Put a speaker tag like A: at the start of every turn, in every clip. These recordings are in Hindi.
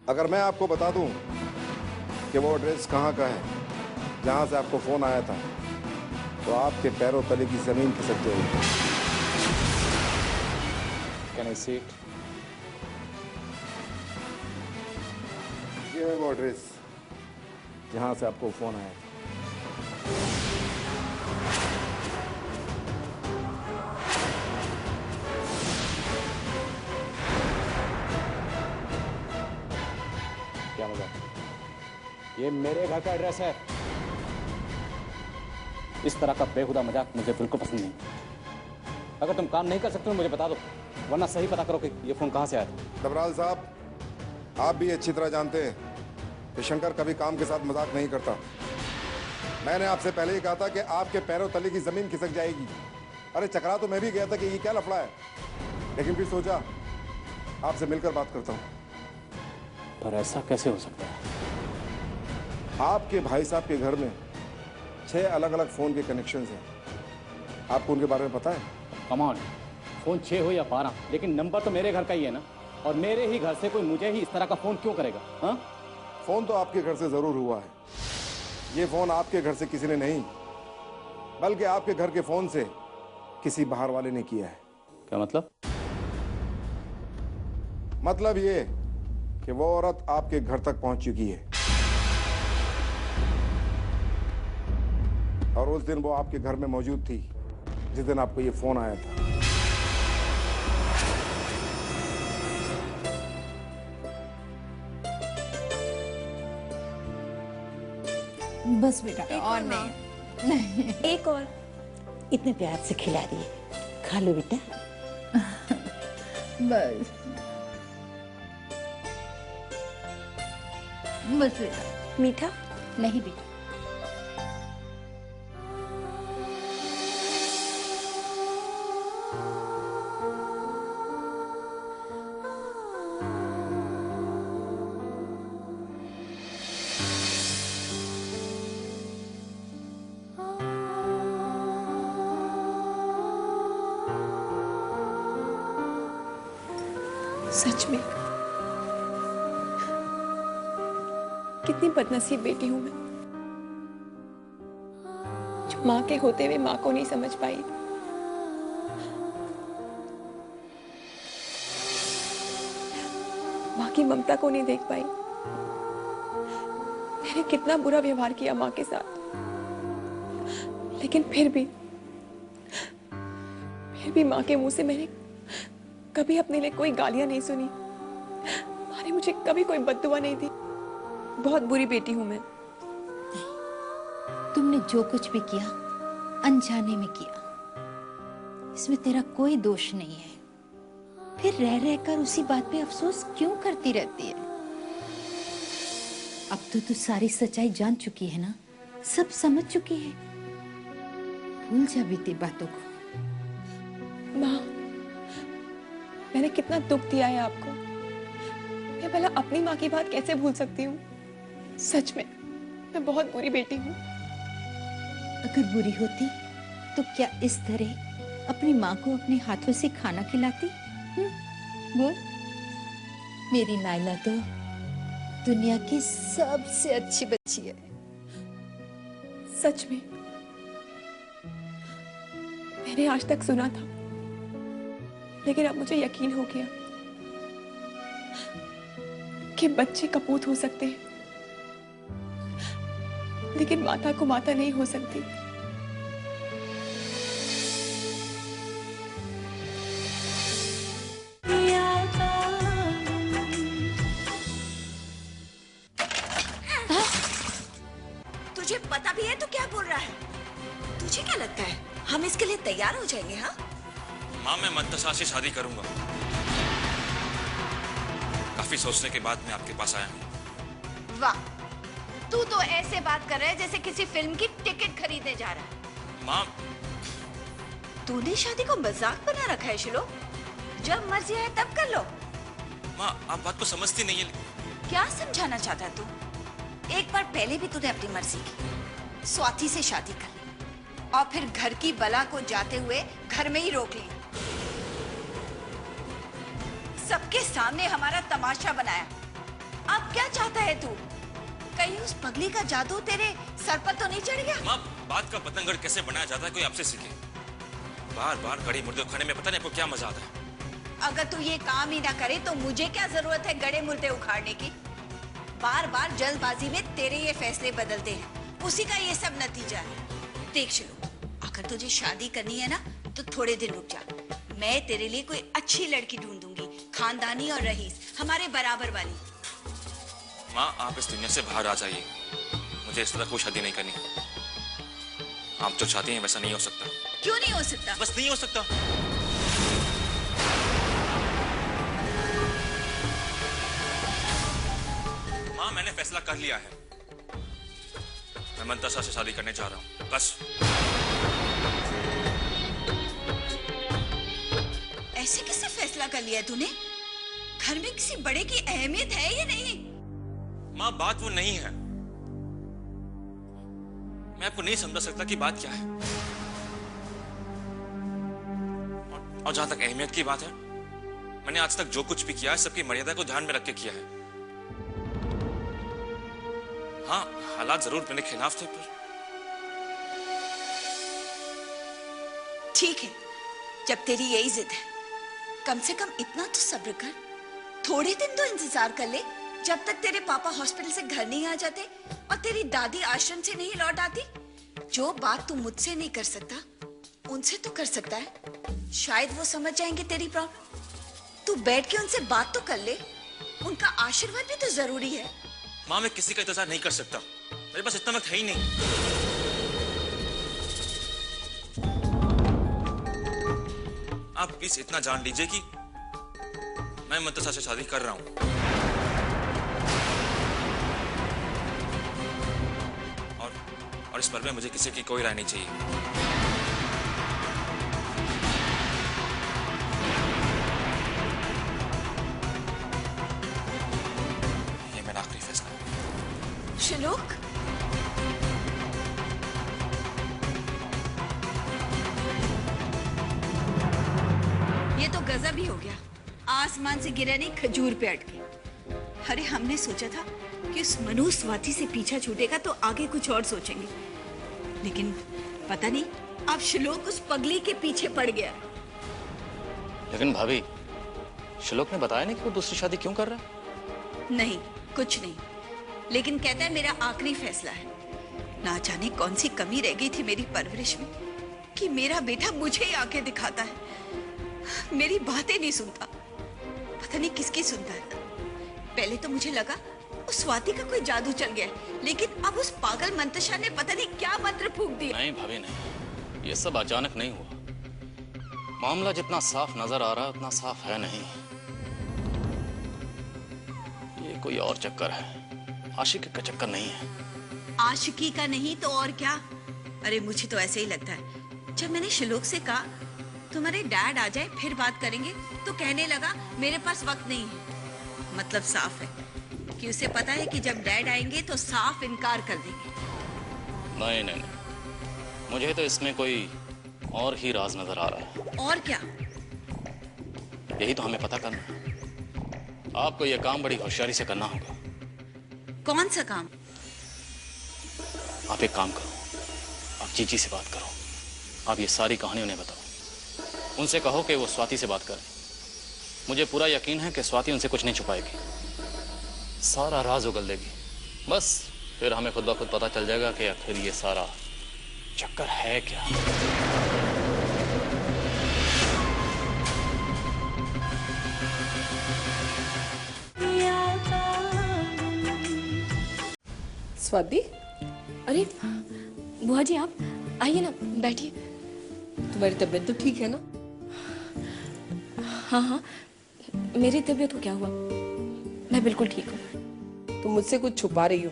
A: अगर मैं आपको बता दूं कि वो एड्रेस कहाँ का है जहाँ से आपको फोन आया था, तो आपके पैरों तले की जमीन खिसक जाएगी।
B: Can I see it?
A: ये है वो एड्रेस जहाँ से आपको फोन आया था।
B: क्या मजाक? ये मेरे घर का एड्रेस है। इस तरह का बेहुदा मजाक मुझे बिल्कुल पसंद नहीं। अगर तुम काम नहीं कर सकते तो मुझे बता दो, वरना सही पता करो कि ये फोन कहाँ से आया था।
A: डबराल साहब, आप भी अच्छी तरह जानते हैं कि शंकर कभी काम के साथ मजाक नहीं करता। मैंने आपसे पहले ही कहा था कि आपके पैरों तले की जमीन खिसक जाएगी। अरे चकरा तो मैं भी गया था कि ये क्या लफड़ा है, लेकिन फिर सोचा आपसे मिलकर बात करता हूँ।
B: पर ऐसा कैसे हो सकता है?
A: आपके भाई साहब के घर में 6 अलग अलग फोन के कनेक्शन हैं। आपको उनके बारे में पता है?
B: कमान, फोन 6 हो या 12, लेकिन नंबर तो मेरे घर का ही है ना। और मेरे ही घर से कोई मुझे ही इस तरह का फोन क्यों करेगा? हाँ,
A: फोन तो आपके घर से जरूर हुआ है। ये फोन आपके घर से किसी ने नहीं, बल्कि आपके घर के फोन से किसी बाहर वाले ने किया है।
B: क्या मतलब?
A: मतलब ये कि वो औरत आपके घर तक पहुंच चुकी है और उस दिन वो आपके घर में मौजूद थी जिस दिन आपको ये फोन आया था।
C: बस बेटा, और नहीं।
D: एक और।
C: इतने प्यार से खिला रही है, खा लो बेटा। बस बस बेटा।
D: मीठा
C: नहीं बेटा।
D: सच में कितनी बदनसीब बेटी हूं मैं, जो मां के होते हुए मां को नहीं समझ पाई। मां की ममता को नहीं देख पाई। मैंने कितना बुरा व्यवहार किया मां के साथ, लेकिन फिर भी मां के मुंह से मैंने कभी अपने लिए कोई गालियां नहीं सुनी। मां ने मुझे कभी कोई बद्दुआ नहीं दी। बहुत बुरी बेटी हूं मैं।
C: तुमने जो कुछ भी किया अनजाने में किया, इसमें तेरा कोई दोष नहीं है। फिर रह रहकर उसी बात पे अफसोस क्यों करती रहती है? अब तो तू सारी सच्चाई जान चुकी है ना, सब समझ चुकी है। भूल जा बीती बातों को।
D: माँ, मैंने कितना दुख दिया है आपको। मैं भला अपनी माँ की बात कैसे भूल सकती हूँ? सच में मैं बहुत बुरी बेटी हूँ।
C: अगर बुरी होती तो क्या इस तरह अपनी माँ को अपने हाथों से खाना खिलाती? बोल। मेरी नायला तो दुनिया की सबसे अच्छी बच्ची है।
D: सच में मैंने आज तक सुना था, लेकिन अब मुझे यकीन हो गया कि बच्चे कपूत हो सकते हैं, लेकिन माता को माता नहीं हो सकती।
E: तुझे पता भी है तो क्या बोल रहा है? तुझे क्या लगता है हम इसके लिए तैयार हो जाएंगे? हाँ
F: माँ, मैं मंतसा से शादी करूंगा। काफी सोचने के बाद मैं आपके पास आया हूँ।
E: वाह, तू तो ऐसे बात कर रहा है जैसे किसी फिल्म की टिकट खरीदने जा रहा है।
F: माँ,
E: तूने शादी को मजाक बना रखा है शिलो। जब मर्जी आए तब कर लो।
F: माँ, आप बात को समझती नहीं है।
E: क्या समझाना चाहता है तू? एक बार पहले भी तूने अपनी मर्जी की स्वाति से शादी कर ली और फिर घर की बला को जाते हुए घर में ही रोक ली। सबके सामने हमारा तमाशा बनाया। अब क्या चाहता है तू? कहीं उस पगली का जादू तेरे सर पर तो नहीं चढ़ गया?
F: माँ, बात का पतंगड़ कैसे बनाया जाता है कोई आपसे सीखे। बार बार गड़े मुर्दे खाने में पता नहीं आपको क्या मजा आता है।
E: अगर तू ये काम ही ना करे तो मुझे क्या जरूरत है गड़े मुर्दे उखाड़ने की? बार बार जल्दबाजी में तेरे ये फैसले बदलते हैं, उसी का ये सब नतीजा है। देख शिलू, अगर तुझे शादी करनी है ना तो थोड़े दिन रुक जा। मैं तेरे लिए कोई अच्छी लड़की ढूंढूंगी, खानदानी और रईस, हमारे बराबर वाली।
F: माँ, आप इस दुनिया से बाहर आ जाइए। मुझे इस तरह कोई शादी नहीं करनी। आप जो चाहती हैं वैसा नहीं हो सकता।
E: क्यों नहीं हो सकता?
F: बस नहीं हो सकता। माँ, मैंने फैसला कर लिया है। मैं मंतसा से शादी करने जा रहा हूँ, बस।
E: ऐसे कैसे फैसला कर लिया तूने? घर में किसी बड़े की अहमियत है या नहीं?
F: माँ, बात वो नहीं है। मैं आपको नहीं समझा सकता कि बात क्या है। और जहां तक अहमियत की बात है, मैंने आज तक जो कुछ भी किया है सबकी मर्यादा को ध्यान में रख के किया है। हाँ, हालात जरूर मेरे खिलाफ थे, पर
E: ठीक है, जब तेरी यही जिद है, कम से कम इतना तो सब्र कर। थोड़े दिन तो इंतजार कर ले, जब तक तेरे पापा हॉस्पिटल से घर नहीं आ जाते और तेरी दादी आश्रम से नहीं लौट आती। जो बात तू मुझसे नहीं कर सकता, उनसे तो कर सकता है। शायद वो समझ जाएंगे तेरी प्रॉब्लम। तू बैठ के उनसे बात तो कर ले, उनका आशीर्वाद भी तो जरूरी है।
F: माँ, मैं किसी का इंतजार नहीं कर सकता। मेरे पास इतना वक्त है ही नहीं। आप प्लीज इतना जान लीजिए कि मैं मंतसा से शादी कर रहा हूं। और इस पर में मुझे किसी की कोई राय नहीं चाहिए। ये मेरा आखिरी फैसला है।
E: श्लोक, ये तो गजब ही हो गया। आसमान से गिरा नहीं, खजूर पे अटके। अरे हमने सोचा था कि उस मनु स्वाति से पीछा छूटेगा तो आगे कुछ और सोचेंगे, लेकिन पता नहीं अब श्लोक उस पगली के पीछे पड़ गया।
B: लेकिन भाभी, श्लोक ने बताया नहीं कि वो दूसरी शादी क्यों कर रहा है?
E: नहीं, कुछ नहीं, लेकिन कहता है मेरा आखिरी फैसला है। ना जाने कौन सी कमी रह गई थी मेरी परवरिश में कि मेरा बेटा मुझे ही आंखें दिखाता है, मेरी बातें नहीं सुनता। पता नहीं किसकी सुनता है। पहले तो मुझे लगा उस स्वाति का कोई जादू चल गया है, लेकिन अब उस पागल मंतशा ने पता नहीं क्या मंत्र फूंक दिया।
B: नहीं भाभी, नहीं, ये सब अचानक नहीं हुआ। मामला जितना साफ नजर आ रहा है उतना साफ है नहीं। ये कोई और चक्कर है, आशिकी का चक्कर नहीं है।
E: आशिकी का नहीं तो और क्या? अरे मुझे तो ऐसे ही लगता है। जब मैंने श्लोक से कहा तुम्हारे डैड आ जाए फिर बात करेंगे, तो कहने लगा मेरे पास वक्त नहीं है। मतलब साफ है कि उसे पता है कि जब डैड आएंगे तो साफ इनकार कर देंगे।
B: नहीं नहीं नहीं, मुझे तो इसमें कोई और ही राज नजर आ रहा है।
E: और क्या?
B: यही तो हमें पता करना है। आपको यह काम बड़ी होशियारी से करना होगा।
E: कौन सा काम?
B: आप एक काम करो, आप जीजी से बात करो। आप ये सारी कहानी उन्हें बताओ। उनसे कहो कि वो स्वाति से बात करें। मुझे पूरा यकीन है कि स्वाति उनसे कुछ नहीं छुपाएगी, सारा राज उगल देगी। बस फिर हमें खुद ब खुद पता चल जाएगा कि आखिर ये सारा चक्कर है क्या।
D: स्वाति,
G: अरे बुआ जी, आप आइए ना, बैठिए।
D: तुम्हारी तबीयत तो ठीक है ना?
G: हाँ हाँ, मेरी तबीयत को क्या हुआ? मैं बिल्कुल ठीक हूँ।
D: तुम मुझसे कुछ छुपा रही हो।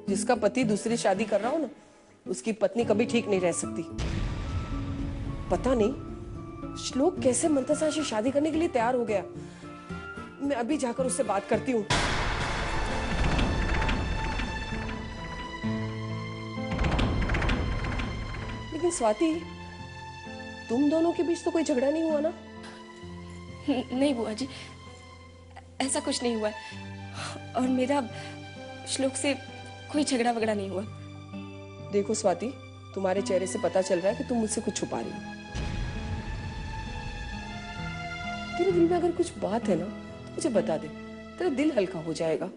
D: जिसका पति दूसरी शादी कर रहा हो ना, उसकी पत्नी कभी ठीक नहीं रह सकती। पता नहीं श्लोक कैसे मंतसा से शादी करने के लिए तैयार हो गया। मैं अभी जाकर उससे बात करती हूँ। लेकिन स्वाति, तुम दोनों के बीच तो कोई झगड़ा नहीं हुआ ना?
G: नहीं बुआ जी, ऐसा कुछ नहीं हुआ है। और मेरा श्लोक से कोई झगड़ा वगड़ा नहीं हुआ।
D: देखो स्वाति, तुम्हारे चेहरे से पता चल रहा है कि तुम मुझसे कुछ छुपा रही हो। तेरे दिल में अगर कुछ बात है ना तो मुझे बता दे, तेरा दिल हल्का हो जाएगा।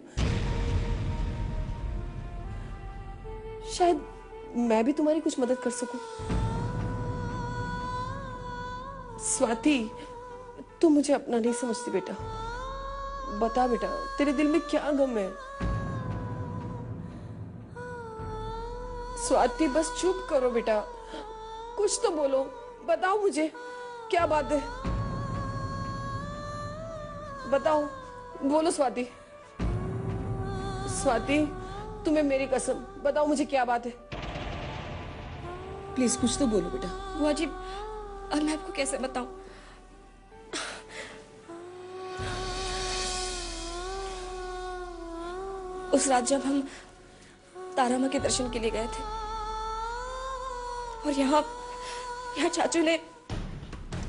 D: शायद मैं भी तुम्हारी कुछ मदद कर सकूं। स्वाति, तुम मुझे अपना नहीं समझती बेटा। बता बेटा, तेरे दिल में क्या गम है? स्वाति, बस चुप करो बेटा, कुछ तो बोलो, बताओ मुझे क्या बात है। बताओ, बोलो स्वाति। स्वाति, तुम्हें मेरी कसम, बताओ मुझे क्या बात है। प्लीज कुछ तो बोलो बेटा।
G: बुआ जी, अब मैं आपको कैसे बताऊं? उस रात जब हम तारा माँ के दर्शन के लिए गए थे और यहाँ चाचू ने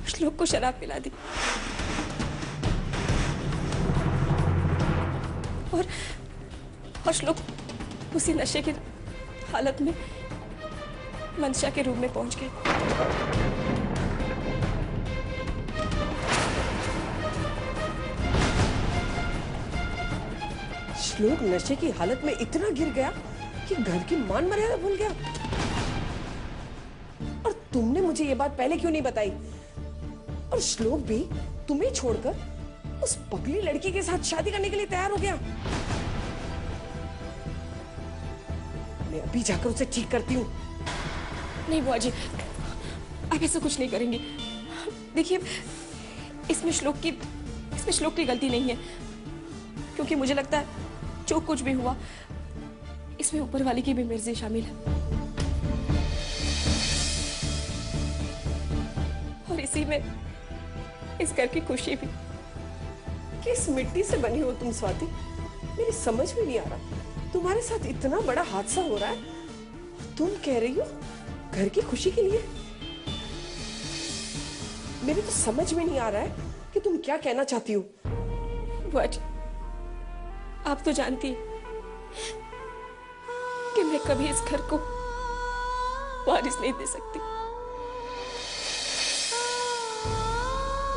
G: श्लोक को शराब पिला दी और श्लोक उसी नशे की हालत में मंशा के रूम में पहुंच गई।
D: श्लोक नशे की हालत में इतना गिर गया कि घर की मान मर्यादा भूल गया। और तुमने मुझे ये बात पहले क्यों नहीं बताई? और श्लोक भी तुम्हें छोड़कर उस पगली लड़की के साथ शादी करने के लिए तैयार हो गया। मैं अभी जाकर उसे ठीक करती हूँ।
G: नहीं बुआ जी, आप ऐसा कुछ नहीं करेंगे। देखिए, इसमें श्लोक की गलती नहीं है, क्योंकि मुझे लगता है जो कुछ भी हुआ इसमें ऊपर वाले की भी मर्जी शामिल है। और इसी में इस घर की खुशी भी।
D: किस मिट्टी से बनी हो तुम स्वाति? मेरी समझ में नहीं आ रहा। तुम्हारे साथ इतना बड़ा हादसा हो रहा है, तुम कह रही हो घर की खुशी के लिए? मेरे तो समझ में नहीं आ रहा है कि तुम क्या कहना चाहती हो।
G: बुआ जी, आप तो जानती हैं कि मैं कभी इस घर को वारिस नहीं दे सकती,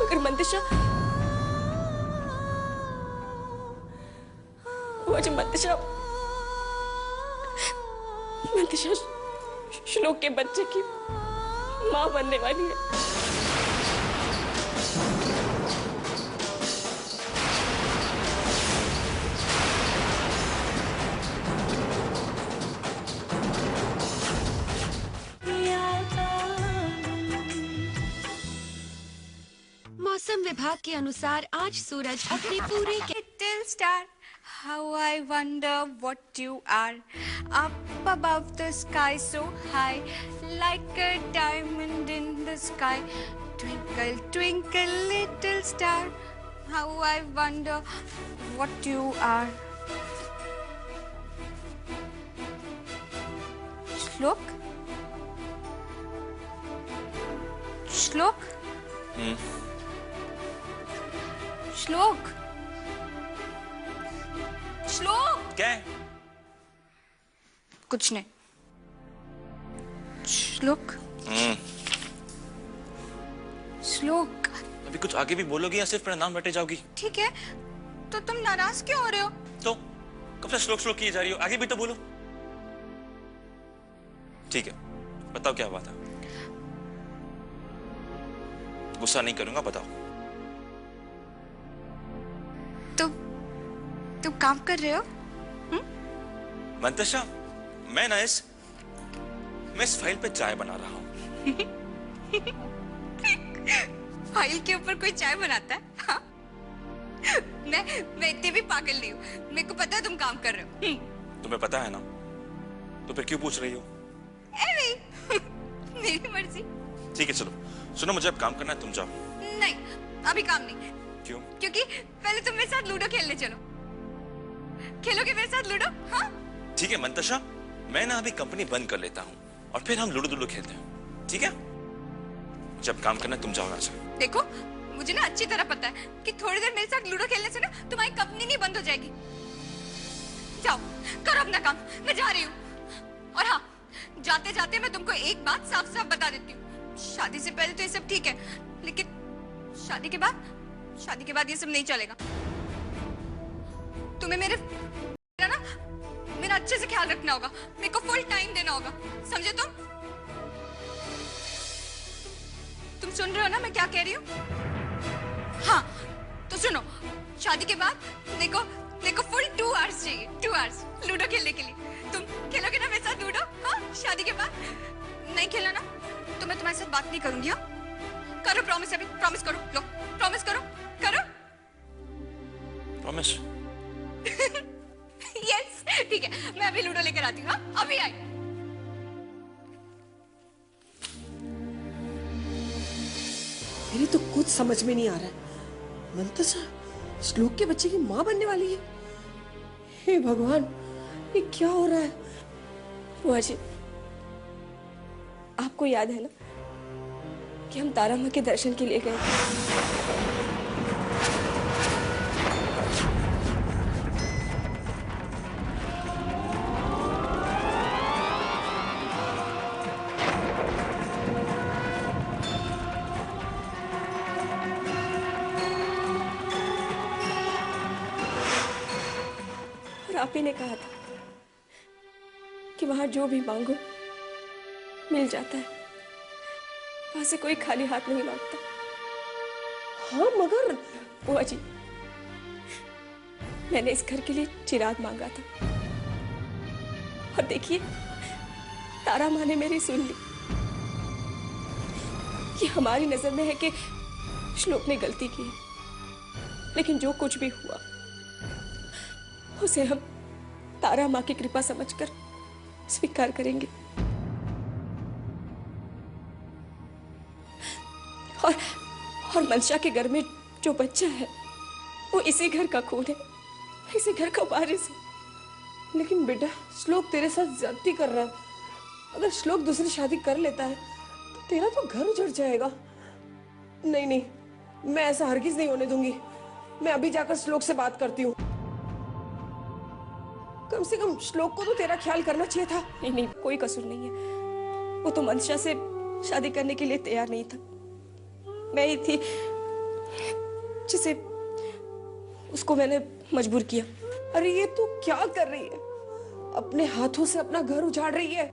G: मगर मंदिशा, बुआ जी, मंदिशा श्लोक के बच्चे की मां बनने वाली है।
H: मौसम विभाग के अनुसार आज सूरज अपने पूरे
I: Little star, how I wonder what you are. Up above the sky so high, like a diamond in the sky. Twinkle, twinkle, little star, how I wonder what you are. श्लोक? श्लोक? श्लोक? श्लोक?
F: क्या है?
I: कुछ नहीं। श्लोक? श्लोक?
F: अभी कुछ आगे भी बोलोगी या सिर्फ मेरा नाम रटे जाओगी?
I: ठीक है, तो तुम नाराज क्यों हो रहे हो?
F: तो कब से श्लोक श्लोक की जा रही हो? आगे भी तो बोलो। ठीक है, बताओ क्या बात है। गुस्सा नहीं करूंगा, बताओ।
I: तुम काम कर रहे हो?
F: मंतशा, मैं इस फाइल पे चाय बना रहा हूँ।
I: फाइल के ऊपर कोई चाय बनाता है? हाँ? मैं इतनी भी पागल नहीं हूँ। मेरे को पता है तुम काम कर रहे हो।
F: तुम्हें पता है ना, तो फिर क्यों पूछ रही हो?
I: मेरी मर्जी।
F: ठीक है, चलो सुनो, मुझे अब काम करना है, तुम जाओ।
I: नहीं, अभी काम नहीं।
F: क्यों?
I: क्योंकि पहले तुम मेरे साथ लूडो खेलने चलो। खेलोगे मेरे साथ लूडो? हाँ?
F: ठीक है मंतशा, मैं ना अभी कंपनी बंद कर लेता हूँ और फिर हम लूडो खेलते हैं, ठीक है? जब काम करना तुम जाओ आज।
I: देखो, मुझे ना अच्छी तरह पता है कि थोड़ी देर मेरे साथ लूडो खेलने से ना तुम्हारी कंपनी नहीं बंद हो जाएगी। काम, मैं जा रही हूँ। और हाँ, जाते जाते मैं तुमको एक बात साफ साफ बता देती हूँ, शादी से पहले तो ये सब ठीक है, लेकिन शादी के बाद ये सब नहीं चलेगा। तुम्हें मेरा अच्छे से ख्याल रखना होगा, मेरे को फुल टाइम देना होगा, समझे तुम सुन रहे हो ना मैं क्या कह रही हूँ? हाँ तो सुनो, शादी के बाद देखो फुल 2 आवर्स चाहिए, 2 आवर्स लूडो खेलने के लिए। तुम खेलोगे ना मेरे साथ लूडो? हाँ, शादी के बाद नहीं खेला ना तो मैं तुम्हारे साथ बात नहीं करूंगी। हाँ, करो प्रॉमिस, अभी प्रॉमिस करो, लो प्रॉमिस करो।
F: प्रॉमिस?
I: यस ठीक है, मैं अभी लूडो लेकर आती हूँ। हाँ, अभी आई।
G: मेरी तो कुछ समझ में नहीं आ रहा है, मंतसा श्लोक के बच्चे की माँ बनने वाली है। हे भगवान, ये क्या हो रहा है? बुआ जी, आपको याद है ना कि हम तारा माँ के दर्शन के लिए गए थे? आप ही ने कहा था कि वहां जो भी मांगो मिल जाता है, वहां से कोई खाली हाथ नहीं लौटता। हाँ मगर बुआ जी, मैंने इस घर के लिए चिराग मांगा था और देखिए तारा माँ ने मेरी सुन ली। ये हमारी नजर में है कि श्लोक ने गलती की है, लेकिन जो कुछ भी हुआ उसे हम तारा माँ की कृपा समझकर स्वीकार करेंगे। और मनशा के घर में जो बच्चा है वो इसी घर का खून है, इसी घर का वारिस है। लेकिन बेटा, श्लोक तेरे साथ ज्यादती कर रहा है। अगर श्लोक दूसरी शादी कर लेता है तो तेरा तो घर उजड़ जाएगा। नहीं नहीं, मैं ऐसा हरगिज नहीं होने दूंगी। मैं अभी जाकर श्लोक से बात करती हूँ। कम से कम श्लोक को तो तेरा ख्याल करना चाहिए था। नहीं नहीं, कोई कसूर नहीं है। वो तो मनशा से शादी करने के लिए तैयार नहीं था, मैं ही थी जिसे उसको मैंने मजबूर किया। अरे ये तू क्या कर रही है? अपने हाथों से अपना घर उजाड़ रही है।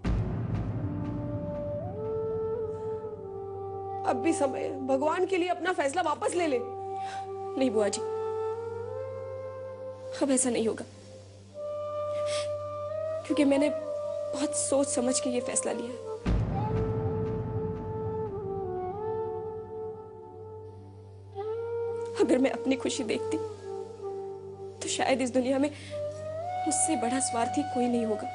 G: अब भी समय है, भगवान के लिए अपना फैसला वापस ले ले। नहीं बुआ जी, अब ऐसा नहीं होगा, क्योंकि मैंने बहुत सोच समझ के ये फैसला लिया है। अगर मैं अपनी खुशी देखती तो शायद इस दुनिया में मुझसे बड़ा स्वार्थी कोई नहीं होगा।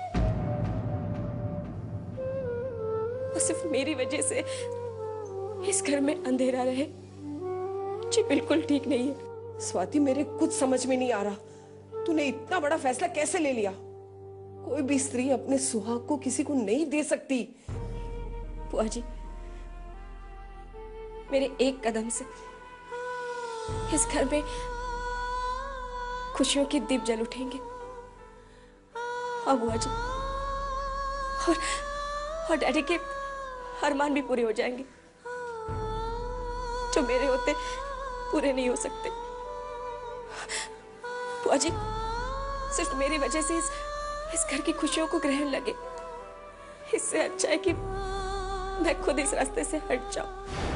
G: और सिर्फ मेरी वजह से इस घर में अंधेरा रहे, जी बिल्कुल ठीक नहीं है। स्वाति, मेरे कुछ समझ में नहीं आ रहा, तूने इतना बड़ा फैसला कैसे ले लिया? कोई भी स्त्री अपने सुहाग को किसी को नहीं दे सकती। बुआ जी, मेरे एक कदम से इस घर में खुशियों के दीप जल उठेंगे। हाँ बुआ जी, और डैडी के अरमान भी पूरे हो जाएंगे, जो मेरे होते पूरे नहीं हो सकते। बुआ जी, सिर्फ मेरी वजह से इस घर की खुशियों को ग्रहण लगे, इससे अच्छा है कि मैं खुद इस रास्ते से हट जाऊं।